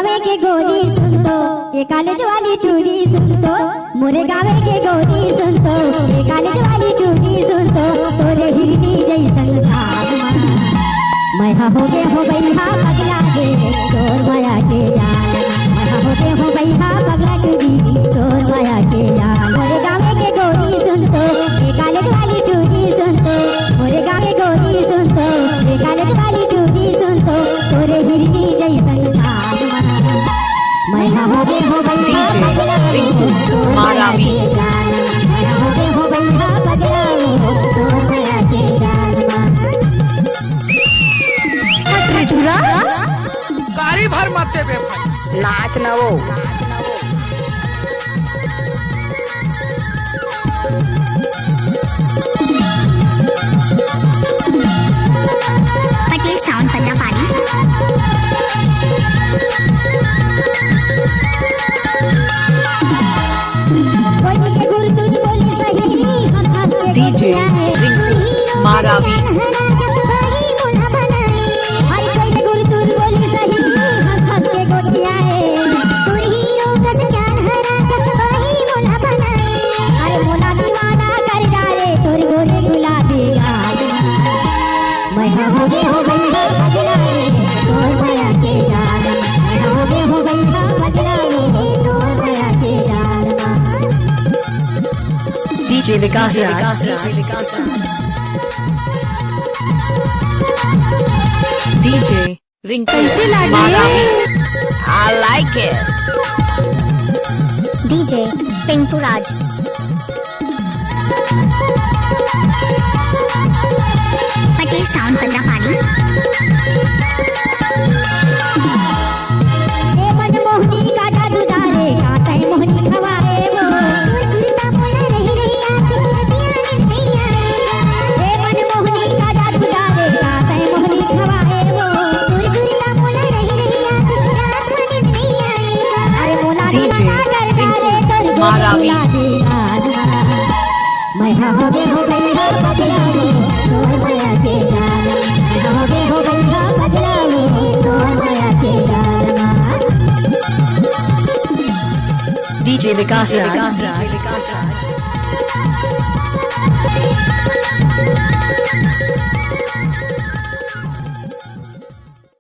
गावे के गोरी सुन तो ये कॉलेज वाली टूरी सुन तो, मोरे गावे के गोरी सुन तो ये कॉलेज वाली टूरी सुन तो, तोरे हिरनी जैसन धार मैं हो गए हो बैहा पगला के तोर माया के जाल, मैं हो गए हो बैहा पगला टूरी तोर माया के जाल। मोरे गावे के गोरी सुन तो ये कॉलेज वाली टूरी सुन तो, मोरे गावे गोरी सुन तो ये कॉलेज वाली टूरी सुन तो, तोरे हिरनी जैसन धार मैं हो गए हो बैहा पगला तोर माया के जाल, मैं हो गए हो बैहा पगला तोर माया के जाल। गाड़ी भर मत दे नाच न वो Patel sound Panna Pani DJ Maravi DJ Vikas DJ Rinku Maravi I like it DJ Pintu Raj Patel sound Panna Pani मोहनी का जादू डाले काटे मोहनी खवाए वो सुरता बोला रही रही आती नदियां नदियां ए मन मोहनी का जादू डाले काटे मोहनी खवाए वो सुरता बोला रही रही आती नदियां अरे मोला डीजे कर मारावी मैं हो गए हो बैहा पगला तोर माया के जाल, मैं हो गए हो बैहा पगला तोर माया के जाल। डीजे विकास